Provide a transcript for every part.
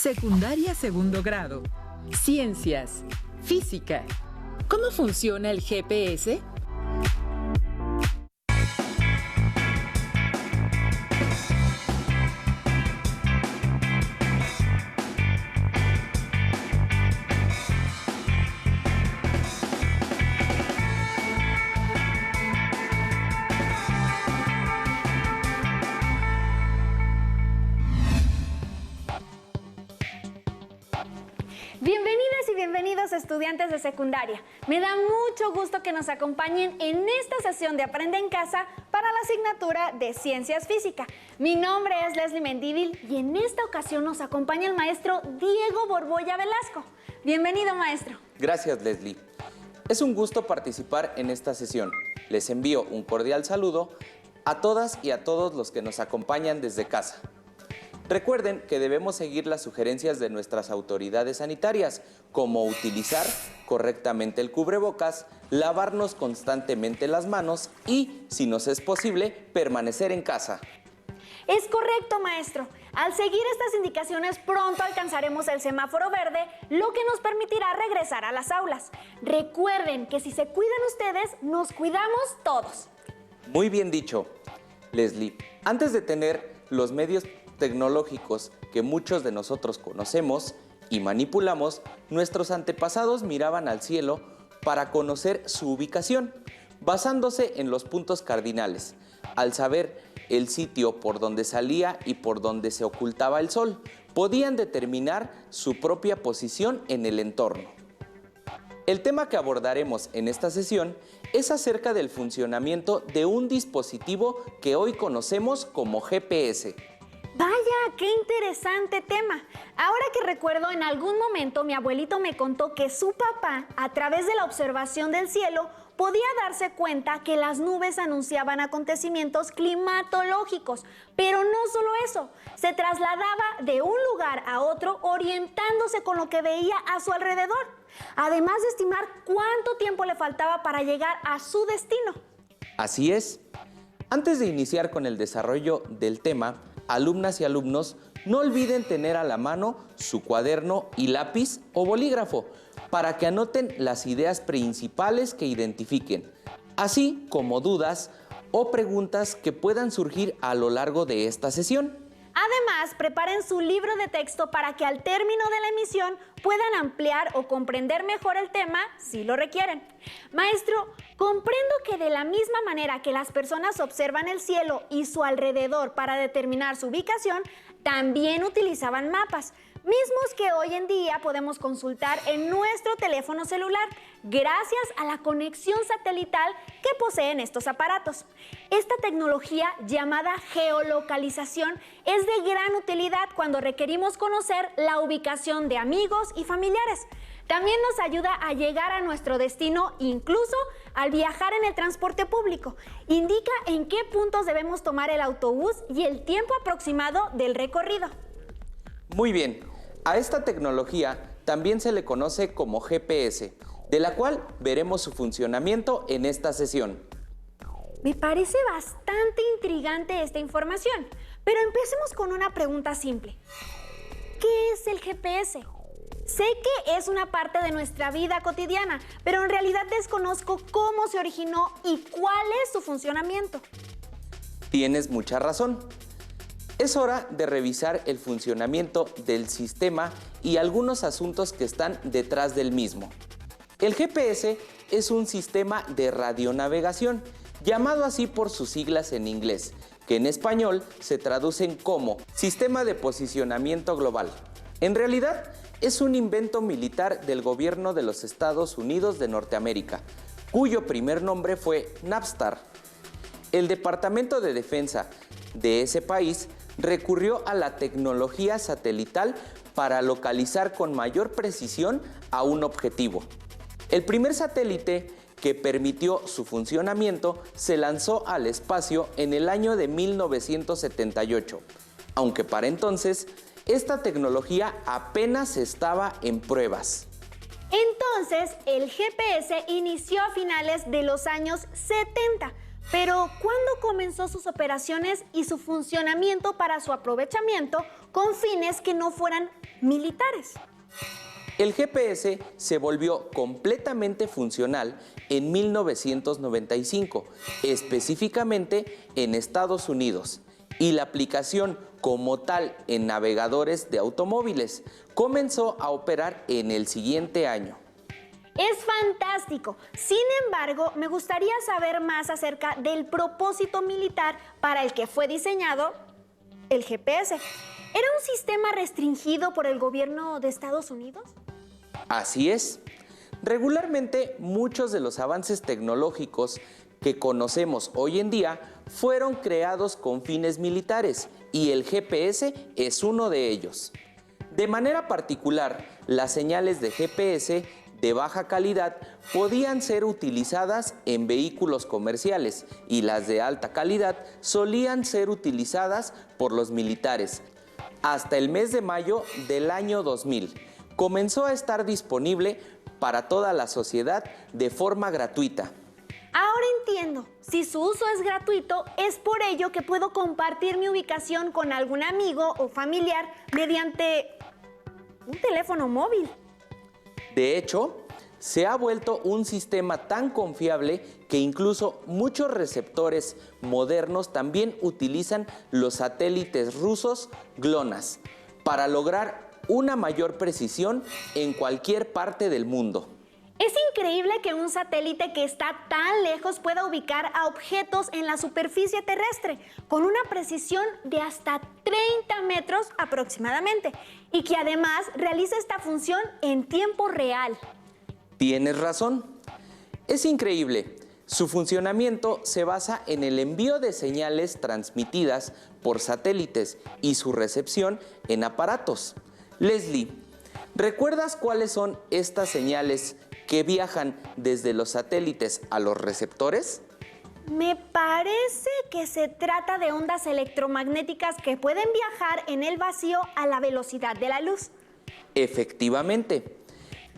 Secundaria segundo grado. Ciencias. Física. ¿Cómo funciona el GPS? Bienvenidas y bienvenidos estudiantes de secundaria. Me da mucho gusto que nos acompañen en esta sesión de Aprende en Casa para la asignatura de Ciencias Física. Mi nombre es Leslie Mendívil y en esta ocasión nos acompaña el maestro Diego Borbolla Velasco. Bienvenido, maestro. Gracias, Leslie. Es un gusto participar en esta sesión. Les envío un cordial saludo a todas y a todos los que nos acompañan desde casa. Recuerden que debemos seguir las sugerencias de nuestras autoridades sanitarias, como utilizar correctamente el cubrebocas, lavarnos constantemente las manos y, si nos es posible, permanecer en casa. Es correcto, maestro. Al seguir estas indicaciones, pronto alcanzaremos el semáforo verde, lo que nos permitirá regresar a las aulas. Recuerden que si se cuidan ustedes, nos cuidamos todos. Muy bien dicho, Leslie. Antes de tener los medios tecnológicos que muchos de nosotros conocemos y manipulamos, nuestros antepasados miraban al cielo para conocer su ubicación, basándose en los puntos cardinales. Al saber el sitio por donde salía y por donde se ocultaba el sol, podían determinar su propia posición en el entorno. El tema que abordaremos en esta sesión es acerca del funcionamiento de un dispositivo que hoy conocemos como GPS. Vaya, qué interesante tema. Ahora que recuerdo, en algún momento mi abuelito me contó que su papá, a través de la observación del cielo, podía darse cuenta que las nubes anunciaban acontecimientos climatológicos. Pero no solo eso, se trasladaba de un lugar a otro orientándose con lo que veía a su alrededor, además de estimar cuánto tiempo le faltaba para llegar a su destino. Así es. Antes de iniciar con el desarrollo del tema, alumnas y alumnos, no olviden tener a la mano su cuaderno y lápiz o bolígrafo para que anoten las ideas principales que identifiquen, así como dudas o preguntas que puedan surgir a lo largo de esta sesión. Además, preparen su libro de texto para que al término de la emisión puedan ampliar o comprender mejor el tema si lo requieren. Maestro, comprendo que de la misma manera que las personas observan el cielo y su alrededor para determinar su ubicación, también utilizaban mapas, mismos que hoy en día podemos consultar en nuestro teléfono celular gracias a la conexión satelital que poseen estos aparatos. Esta tecnología llamada geolocalización es de gran utilidad cuando requerimos conocer la ubicación de amigos y familiares. También nos ayuda a llegar a nuestro destino, incluso al viajar en el transporte público. Indica en qué puntos debemos tomar el autobús y el tiempo aproximado del recorrido. Muy bien, a esta tecnología también se le conoce como GPS, de la cual veremos su funcionamiento en esta sesión. Me parece bastante intrigante esta información, pero empecemos con una pregunta simple. ¿Qué es el GPS? Sé que es una parte de nuestra vida cotidiana, pero en realidad desconozco cómo se originó y cuál es su funcionamiento. Tienes mucha razón. Es hora de revisar el funcionamiento del sistema y algunos asuntos que están detrás del mismo. El GPS es un sistema de radionavegación, llamado así por sus siglas en inglés, que en español se traducen como Sistema de Posicionamiento Global. En realidad, es un invento militar del gobierno de los Estados Unidos de Norteamérica, cuyo primer nombre fue NAVSTAR. El Departamento de Defensa de ese país recurrió a la tecnología satelital para localizar con mayor precisión a un objetivo. El primer satélite que permitió su funcionamiento se lanzó al espacio en el año de 1978, aunque para entonces esta tecnología apenas estaba en pruebas. Entonces, el GPS inició a finales de los años 70, Pero, ¿cuándo comenzó sus operaciones y su funcionamiento para su aprovechamiento con fines que no fueran militares? El GPS se volvió completamente funcional en 1995, específicamente en Estados Unidos, y la aplicación como tal en navegadores de automóviles comenzó a operar en el siguiente año. Es fantástico. Sin embargo, me gustaría saber más acerca del propósito militar para el que fue diseñado el GPS. ¿Era un sistema restringido por el gobierno de Estados Unidos? Así es. Regularmente, muchos de los avances tecnológicos que conocemos hoy en día fueron creados con fines militares y el GPS es uno de ellos. De manera particular, las señales de GPS de baja calidad podían ser utilizadas en vehículos comerciales y las de alta calidad solían ser utilizadas por los militares. Hasta el mes de mayo del año 2000 comenzó a estar disponible para toda la sociedad de forma gratuita. Ahora entiendo. Si su uso es gratuito, es por ello que puedo compartir mi ubicación con algún amigo o familiar mediante un teléfono móvil. De hecho, se ha vuelto un sistema tan confiable que incluso muchos receptores modernos también utilizan los satélites rusos GLONASS para lograr una mayor precisión en cualquier parte del mundo. Es increíble que un satélite que está tan lejos pueda ubicar a objetos en la superficie terrestre con una precisión de hasta 30 metros aproximadamente y que además realice esta función en tiempo real. Tienes razón. Es increíble. Su funcionamiento se basa en el envío de señales transmitidas por satélites y su recepción en aparatos. Leslie, ¿recuerdas cuáles son estas señales que viajan desde los satélites a los receptores? Me parece que se trata de ondas electromagnéticas que pueden viajar en el vacío a la velocidad de la luz. Efectivamente.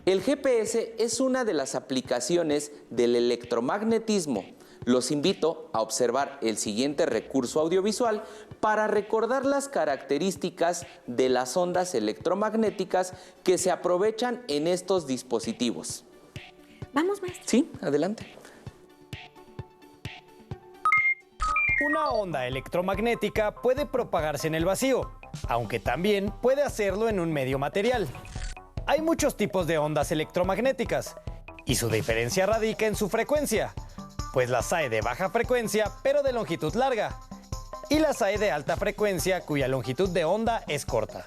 El GPS es una de las aplicaciones del electromagnetismo. Los invito a observar el siguiente recurso audiovisual para recordar las características de las ondas electromagnéticas que se aprovechan en estos dispositivos. Vamos, maestro. Sí, adelante. Una onda electromagnética puede propagarse en el vacío, aunque también puede hacerlo en un medio material. Hay muchos tipos de ondas electromagnéticas, y su diferencia radica en su frecuencia, pues las hay de baja frecuencia pero de longitud larga, y las hay de alta frecuencia cuya longitud de onda es corta.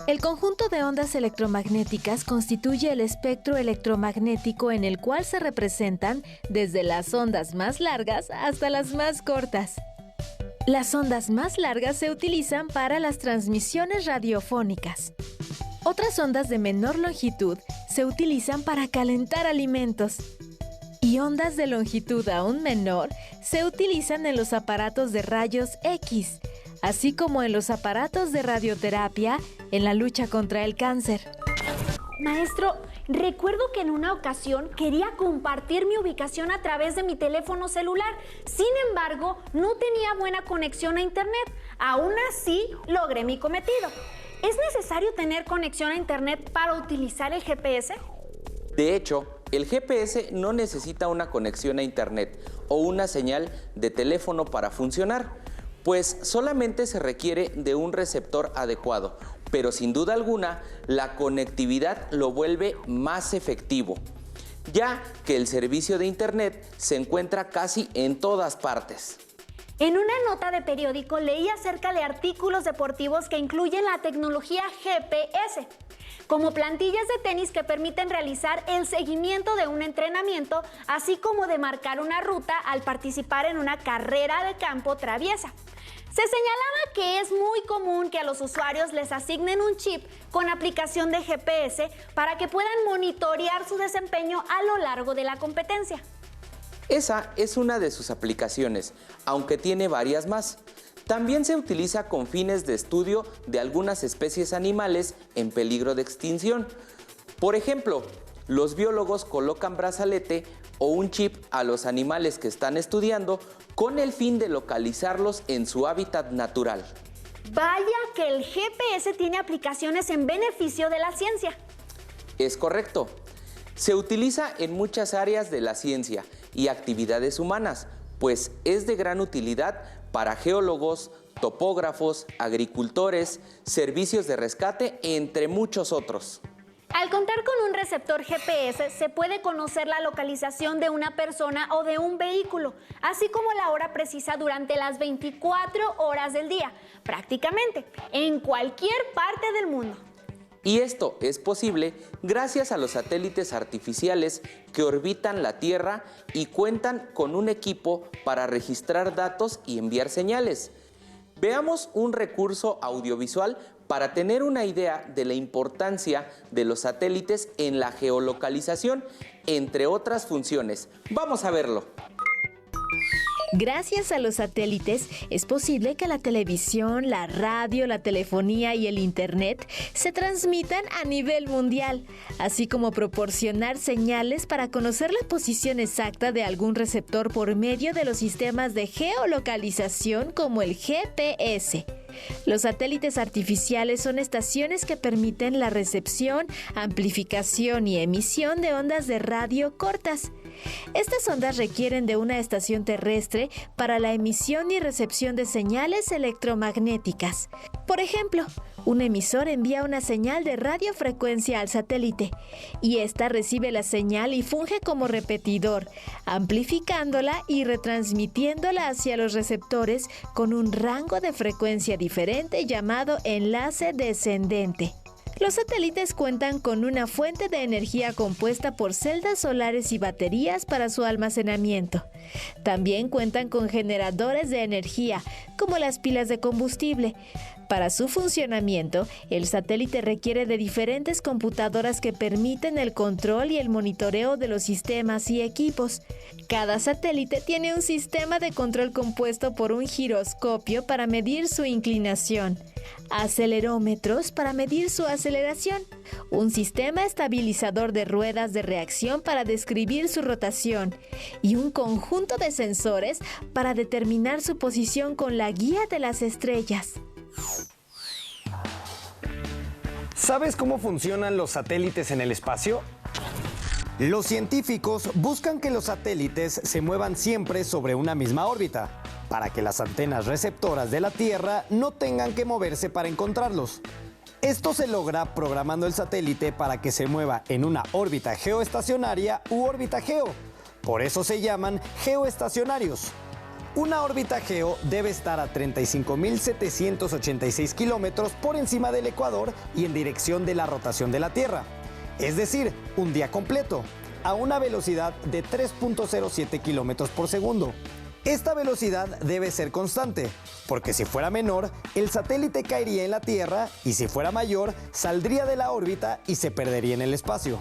El conjunto de ondas electromagnéticas constituye el espectro electromagnético en el cual se representan desde las ondas más largas hasta las más cortas. Las ondas más largas se utilizan para las transmisiones radiofónicas. Otras ondas de menor longitud se utilizan para calentar alimentos. Y ondas de longitud aún menor se utilizan en los aparatos de rayos X, así como en los aparatos de radioterapia en la lucha contra el cáncer. Maestro, recuerdo que en una ocasión quería compartir mi ubicación a través de mi teléfono celular. Sin embargo, no tenía buena conexión a internet. Aún así, logré mi cometido. ¿Es necesario tener conexión a internet para utilizar el GPS? De hecho, el GPS no necesita una conexión a internet o una señal de teléfono para funcionar, pues solamente se requiere de un receptor adecuado, pero sin duda alguna la conectividad lo vuelve más efectivo, ya que el servicio de internet se encuentra casi en todas partes. En una nota de periódico leí acerca de artículos deportivos que incluyen la tecnología GPS, como plantillas de tenis que permiten realizar el seguimiento de un entrenamiento, así como de marcar una ruta al participar en una carrera de campo traviesa. Se señalaba que es muy común que a los usuarios les asignen un chip con aplicación de GPS para que puedan monitorear su desempeño a lo largo de la competencia. Esa es una de sus aplicaciones, aunque tiene varias más. También se utiliza con fines de estudio de algunas especies animales en peligro de extinción. Por ejemplo, los biólogos colocan brazalete o un chip a los animales que están estudiando con el fin de localizarlos en su hábitat natural. Vaya que el GPS tiene aplicaciones en beneficio de la ciencia. Es correcto. Se utiliza en muchas áreas de la ciencia y actividades humanas, pues es de gran utilidad para geólogos, topógrafos, agricultores, servicios de rescate, entre muchos otros. Al contar con un receptor GPS, se puede conocer la localización de una persona o de un vehículo, así como la hora precisa durante las 24 horas del día, prácticamente en cualquier parte del mundo. Y esto es posible gracias a los satélites artificiales que orbitan la Tierra y cuentan con un equipo para registrar datos y enviar señales. Veamos un recurso audiovisual para tener una idea de la importancia de los satélites en la geolocalización, entre otras funciones. Vamos a verlo. Gracias a los satélites es posible que la televisión, la radio, la telefonía y el internet se transmitan a nivel mundial, así como proporcionar señales para conocer la posición exacta de algún receptor por medio de los sistemas de geolocalización como el GPS. Los satélites artificiales son estaciones que permiten la recepción, amplificación y emisión de ondas de radio cortas. Estas ondas requieren de una estación terrestre para la emisión y recepción de señales electromagnéticas. Por ejemplo, un emisor envía una señal de radiofrecuencia al satélite y ésta recibe la señal y funge como repetidor, amplificándola y retransmitiéndola hacia los receptores con un rango de frecuencia diferente llamado enlace descendente. Los satélites cuentan con una fuente de energía compuesta por celdas solares y baterías para su almacenamiento. También cuentan con generadores de energía, como las pilas de combustible. Para su funcionamiento, el satélite requiere de diferentes computadoras que permiten el control y el monitoreo de los sistemas y equipos. Cada satélite tiene un sistema de control compuesto por un giroscopio para medir su inclinación, acelerómetros para medir su aceleración, un sistema estabilizador de ruedas de reacción para describir su rotación y un conjunto de sensores para determinar su posición con la guía de las estrellas. ¿Sabes cómo funcionan los satélites en el espacio? Los científicos buscan que los satélites se muevan siempre sobre una misma órbita, para que las antenas receptoras de la Tierra no tengan que moverse para encontrarlos. Esto se logra programando el satélite para que se mueva en una órbita geoestacionaria u órbita geo. Por eso se llaman geoestacionarios. Una órbita geo debe estar a 35.786 kilómetros por encima del ecuador y en dirección de la rotación de la Tierra. Es decir, un día completo, a una velocidad de 3.07 kilómetros por segundo. Esta velocidad debe ser constante, porque si fuera menor, el satélite caería en la Tierra y si fuera mayor, saldría de la órbita y se perdería en el espacio.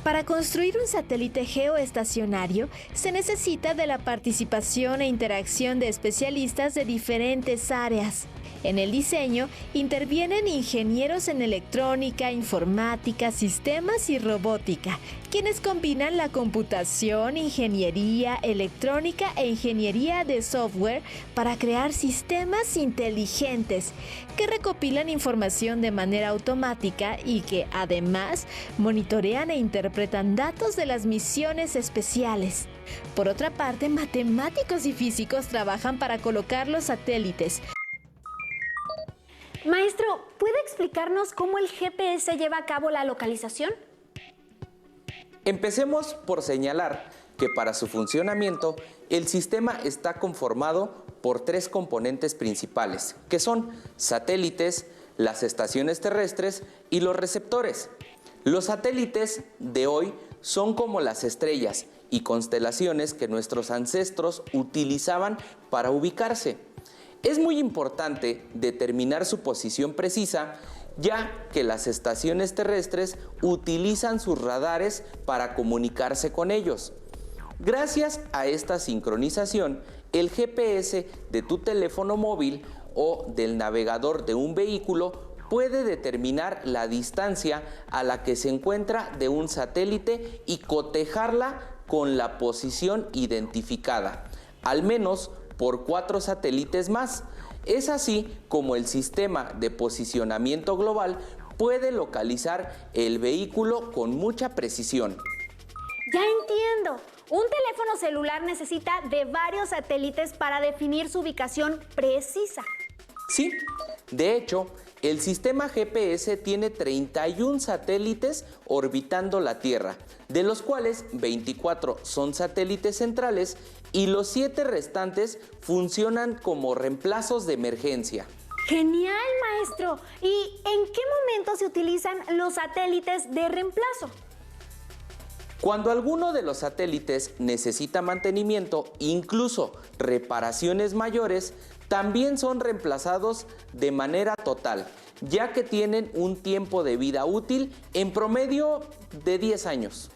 Para construir un satélite geoestacionario, se necesita de la participación e interacción de especialistas de diferentes áreas. En el diseño intervienen ingenieros en electrónica, informática, sistemas y robótica, quienes combinan la computación, ingeniería, electrónica e ingeniería de software para crear sistemas inteligentes que recopilan información de manera automática y que, además, monitorean e interpretan datos de las misiones especiales. Por otra parte, matemáticos y físicos trabajan para colocar los satélites. Maestro, ¿puede explicarnos cómo el GPS lleva a cabo la localización? Empecemos por señalar que para su funcionamiento el sistema está conformado por tres componentes principales, que son satélites, las estaciones terrestres y los receptores. Los satélites de hoy son como las estrellas y constelaciones que nuestros ancestros utilizaban para ubicarse. Es muy importante determinar su posición precisa, ya que las estaciones terrestres utilizan sus radares para comunicarse con ellos. Gracias a esta sincronización, el GPS de tu teléfono móvil o del navegador de un vehículo puede determinar la distancia a la que se encuentra de un satélite y cotejarla con la posición identificada, al menos por 4 satélites más. Es así como el sistema de posicionamiento global puede localizar el vehículo con mucha precisión. Ya entiendo. Un teléfono celular necesita de varios satélites para definir su ubicación precisa. Sí, de hecho, el sistema GPS tiene 31 satélites orbitando la Tierra, de los cuales 24 son satélites centrales y los 7 restantes funcionan como reemplazos de emergencia. ¡Genial, maestro! ¿Y en qué momento se utilizan los satélites de reemplazo? Cuando alguno de los satélites necesita mantenimiento, incluso reparaciones mayores, también son reemplazados de manera total, ya que tienen un tiempo de vida útil en promedio de 10 años.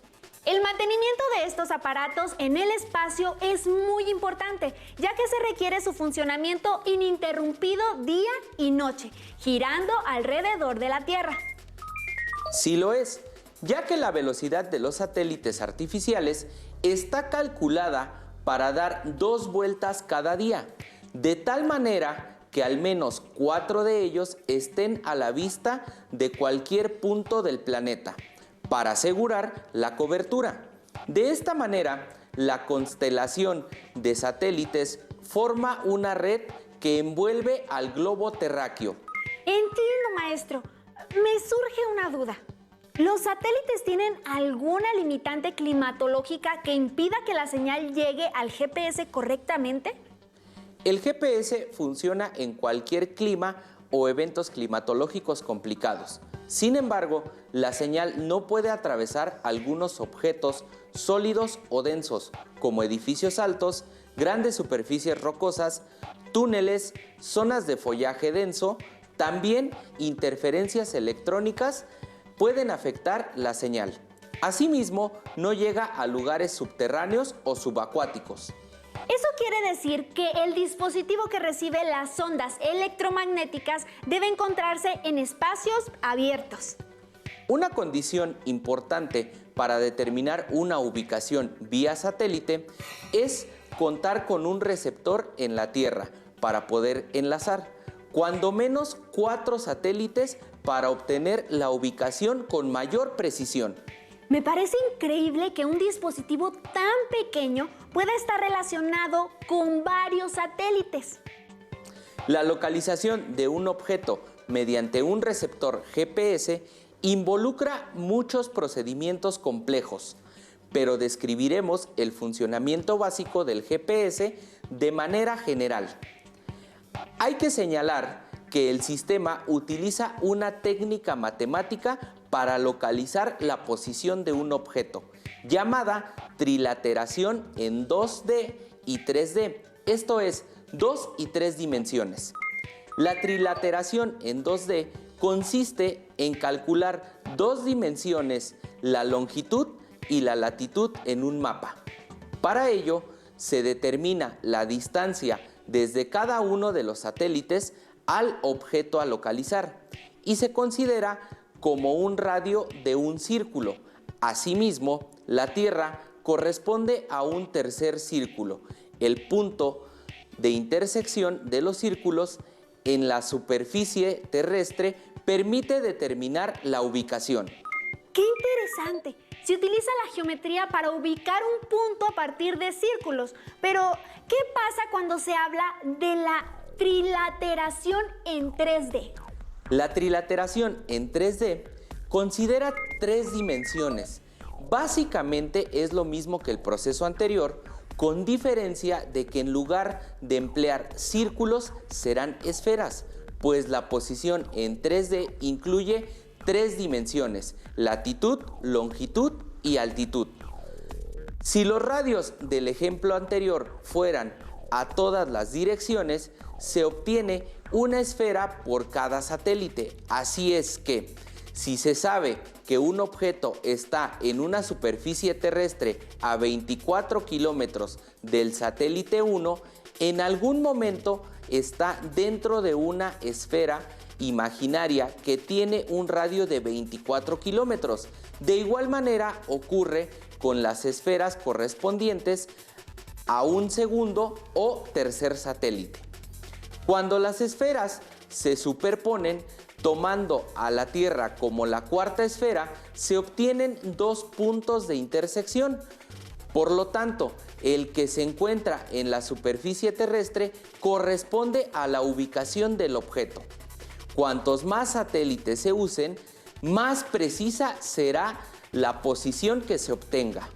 El mantenimiento de estos aparatos en el espacio es muy importante, ya que se requiere su funcionamiento ininterrumpido día y noche, girando alrededor de la Tierra. Sí lo es, ya que la velocidad de los satélites artificiales está calculada para dar 2 vueltas cada día, de tal manera que al menos 4 de ellos estén a la vista de cualquier punto del planeta, para asegurar la cobertura. De esta manera, la constelación de satélites forma una red que envuelve al globo terráqueo. Entiendo, maestro. Me surge una duda. ¿Los satélites tienen alguna limitante climatológica que impida que la señal llegue al GPS correctamente? El GPS funciona en cualquier clima o eventos climatológicos complicados. Sin embargo, la señal no puede atravesar algunos objetos sólidos o densos, como edificios altos, grandes superficies rocosas, túneles, zonas de follaje denso. También interferencias electrónicas pueden afectar la señal. Asimismo, no llega a lugares subterráneos o subacuáticos. Eso quiere decir que el dispositivo que recibe las ondas electromagnéticas debe encontrarse en espacios abiertos. Una condición importante para determinar una ubicación vía satélite es contar con un receptor en la Tierra para poder enlazar, cuando menos 4 satélites para obtener la ubicación con mayor precisión. Me parece increíble que un dispositivo tan pequeño pueda estar relacionado con varios satélites. La localización de un objeto mediante un receptor GPS involucra muchos procedimientos complejos, pero describiremos el funcionamiento básico del GPS de manera general. Hay que señalar que el sistema utiliza una técnica matemática para localizar la posición de un objeto, llamada trilateración en 2D y 3D, esto es, 2 y 3 dimensiones. La trilateración en 2D consiste en calcular 2 dimensiones, la longitud y la latitud en un mapa. Para ello, se determina la distancia desde cada uno de los satélites al objeto a localizar y se considera como un radio de un círculo. Asimismo, la Tierra corresponde a un tercer círculo, el punto de intersección de los círculos en la superficie terrestre permite determinar la ubicación. ¡Qué interesante! Se utiliza la geometría para ubicar un punto a partir de círculos, pero ¿qué pasa cuando se habla de la trilateración en 3D? La trilateración en 3D considera 3 dimensiones. Básicamente es lo mismo que el proceso anterior, con diferencia de que en lugar de emplear círculos serán esferas, pues la posición en 3D incluye 3 dimensiones: latitud, longitud y altitud. Si los radios del ejemplo anterior fueran a todas las direcciones, se obtiene una esfera por cada satélite. Así es que, si se sabe que un objeto está en una superficie terrestre a 24 kilómetros del satélite 1, en algún momento está dentro de una esfera imaginaria que tiene un radio de 24 kilómetros. De igual manera ocurre con las esferas correspondientes a un segundo o tercer satélite. Cuando las esferas se superponen, tomando a la Tierra como la cuarta esfera, se obtienen dos puntos de intersección. Por lo tanto, el que se encuentra en la superficie terrestre corresponde a la ubicación del objeto. Cuantos más satélites se usen, más precisa será la posición que se obtenga.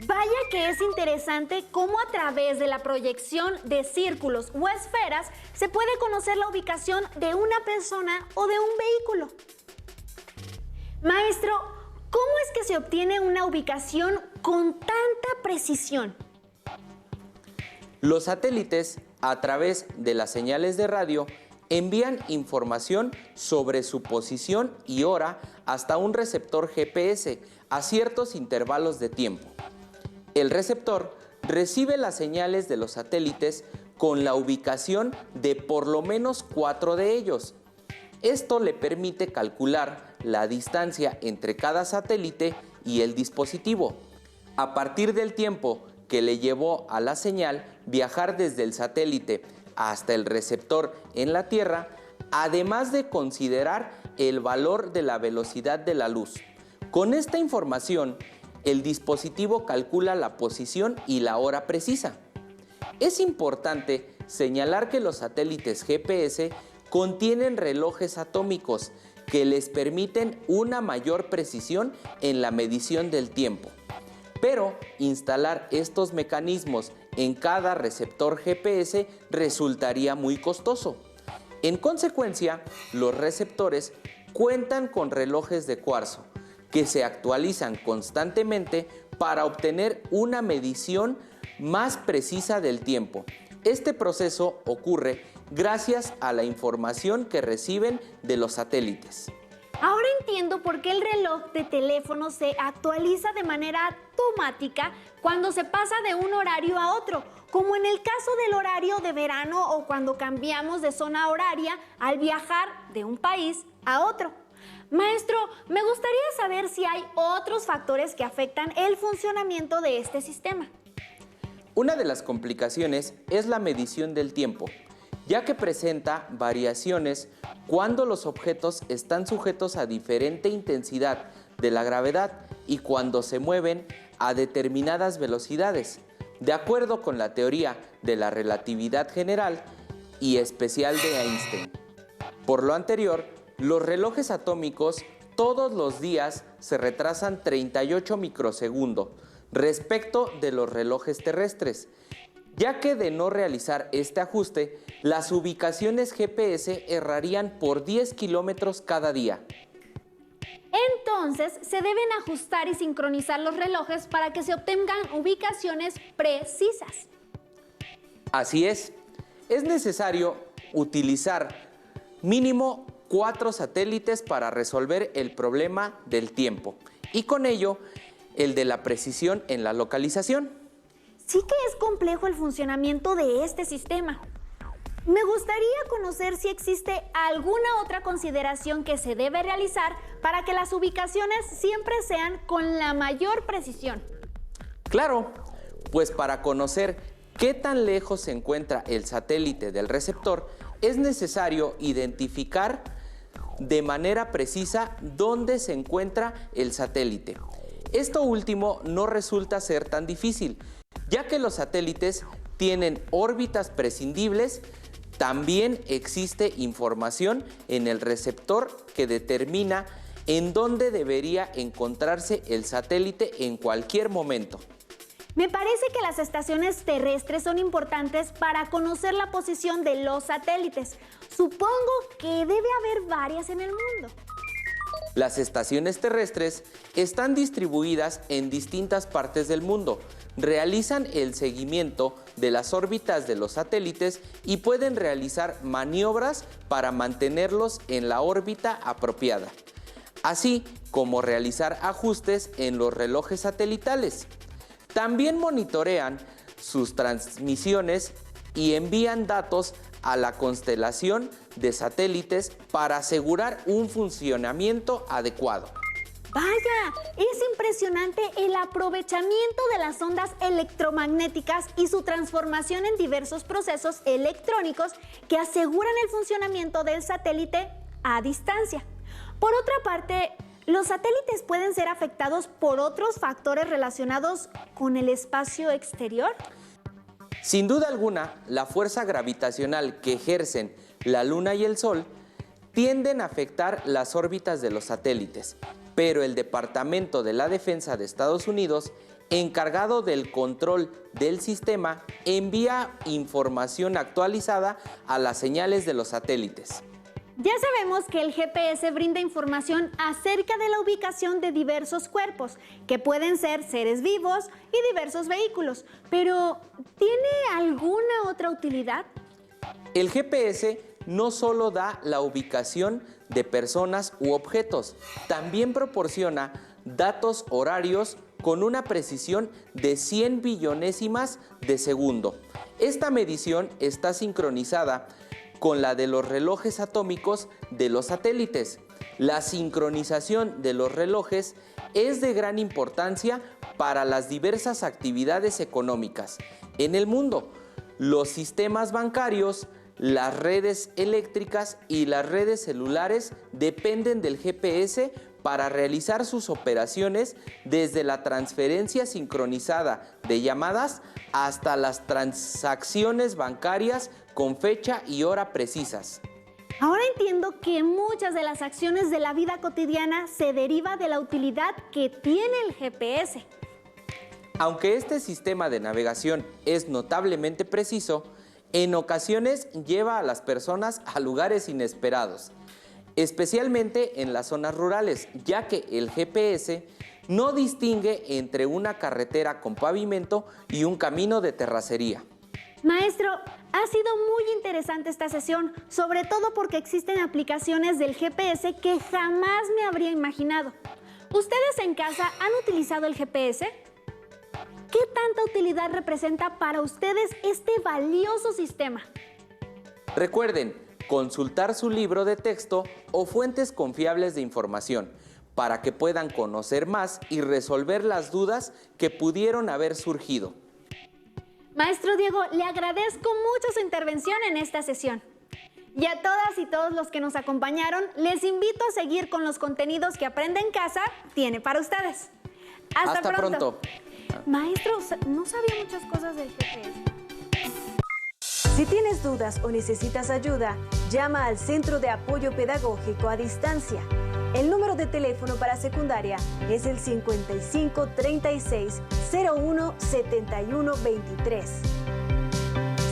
Vaya que es interesante cómo a través de la proyección de círculos o esferas se puede conocer la ubicación de una persona o de un vehículo. Maestro, ¿cómo es que se obtiene una ubicación con tanta precisión? Los satélites, a través de las señales de radio, envían información sobre su posición y hora hasta un receptor GPS a ciertos intervalos de tiempo. El receptor recibe las señales de los satélites con la ubicación de por lo menos 4 de ellos. Esto le permite calcular la distancia entre cada satélite y el dispositivo. A partir del tiempo que le llevó a la señal viajar desde el satélite hasta el receptor en la Tierra, además de considerar el valor de la velocidad de la luz. Con esta información, el dispositivo calcula la posición y la hora precisa. Es importante señalar que los satélites GPS contienen relojes atómicos que les permiten una mayor precisión en la medición del tiempo. Pero instalar estos mecanismos en cada receptor GPS resultaría muy costoso. En consecuencia, los receptores cuentan con relojes de cuarzo que se actualizan constantemente para obtener una medición más precisa del tiempo. Este proceso ocurre gracias a la información que reciben de los satélites. Ahora entiendo por qué el reloj de teléfono se actualiza de manera automática cuando se pasa de un horario a otro, como en el caso del horario de verano o cuando cambiamos de zona horaria al viajar de un país a otro. Maestro, me gustaría saber si hay otros factores que afectan el funcionamiento de este sistema. Una de las complicaciones es la medición del tiempo, ya que presenta variaciones cuando los objetos están sujetos a diferente intensidad de la gravedad y cuando se mueven a determinadas velocidades, de acuerdo con la teoría de la relatividad general y especial de Einstein. Por lo anterior, los relojes atómicos todos los días se retrasan 38 microsegundos respecto de los relojes terrestres, ya que de no realizar este ajuste, las ubicaciones GPS errarían por 10 kilómetros cada día. Entonces, se deben ajustar y sincronizar los relojes para que se obtengan ubicaciones precisas. Así es necesario utilizar mínimo 4 satélites para resolver el problema del tiempo y con ello el de la precisión en la localización. Sí que es complejo el funcionamiento de este sistema. Me gustaría conocer si existe alguna otra consideración que se debe realizar para que las ubicaciones siempre sean con la mayor precisión. Claro, pues para conocer qué tan lejos se encuentra el satélite del receptor, es necesario identificar de manera precisa dónde se encuentra el satélite. Esto último no resulta ser tan difícil, ya que los satélites tienen órbitas prescindibles. También existe información en el receptor que determina en dónde debería encontrarse el satélite en cualquier momento. Me parece que las estaciones terrestres son importantes para conocer la posición de los satélites. Supongo que debe haber varias en el mundo. Las estaciones terrestres están distribuidas en distintas partes del mundo, realizan el seguimiento de las órbitas de los satélites y pueden realizar maniobras para mantenerlos en la órbita apropiada, así como realizar ajustes en los relojes satelitales. También monitorean sus transmisiones y envían datos a la constelación de satélites para asegurar un funcionamiento adecuado. Vaya, es impresionante el aprovechamiento de las ondas electromagnéticas y su transformación en diversos procesos electrónicos que aseguran el funcionamiento del satélite a distancia. Por otra parte, ¿los satélites pueden ser afectados por otros factores relacionados con el espacio exterior? Sin duda alguna, la fuerza gravitacional que ejercen la Luna y el Sol tienden a afectar las órbitas de los satélites, pero el Departamento de la Defensa de Estados Unidos, encargado del control del sistema, envía información actualizada a las señales de los satélites. Ya sabemos que el GPS brinda información acerca de la ubicación de diversos cuerpos, que pueden ser seres vivos y diversos vehículos, pero ¿tiene alguna otra utilidad? El GPS no solo da la ubicación de personas u objetos, también proporciona datos horarios con una precisión de 100 billonésimas de segundo. Esta medición está sincronizada con la de los relojes atómicos de los satélites. La sincronización de los relojes es de gran importancia para las diversas actividades económicas en el mundo. Los sistemas bancarios, las redes eléctricas y las redes celulares dependen del GPS para realizar sus operaciones, desde la transferencia sincronizada de llamadas hasta las transacciones bancarias con fecha y hora precisas. Ahora entiendo que muchas de las acciones de la vida cotidiana se deriva de la utilidad que tiene el GPS. Aunque este sistema de navegación es notablemente preciso, en ocasiones lleva a las personas a lugares inesperados, especialmente en las zonas rurales, ya que el GPS no distingue entre una carretera con pavimento y un camino de terracería. Maestro, ha sido muy interesante esta sesión, sobre todo porque existen aplicaciones del GPS que jamás me habría imaginado. ¿Ustedes en casa han utilizado el GPS? ¿Qué tanta utilidad representa para ustedes este valioso sistema? Recuerden consultar su libro de texto o fuentes confiables de información para que puedan conocer más y resolver las dudas que pudieron haber surgido. Maestro Diego, le agradezco mucho su intervención en esta sesión. Y a todas y todos los que nos acompañaron, les invito a seguir con los contenidos que Aprende en Casa tiene para ustedes. Hasta pronto. Maestro, no sabía muchas cosas del GPS. Si tienes dudas o necesitas ayuda, llama al Centro de Apoyo Pedagógico a Distancia. El número de teléfono para secundaria es el 55 36 01 71 23.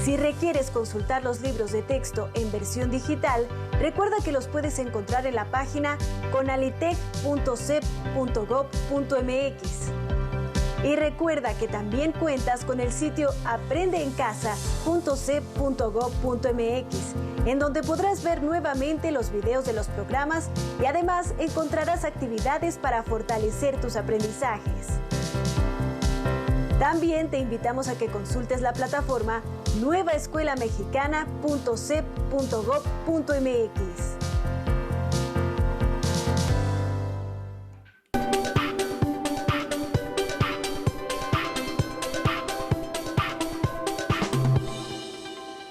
Si requieres consultar los libros de texto en versión digital, recuerda que los puedes encontrar en la página conalitec.cep.gov.mx. Y recuerda que también cuentas con el sitio aprendeencasa.cep.gov.mx, en donde podrás ver nuevamente los videos de los programas y además encontrarás actividades para fortalecer tus aprendizajes. También te invitamos a que consultes la plataforma nuevaescuelamexicana.cep.gov.mx.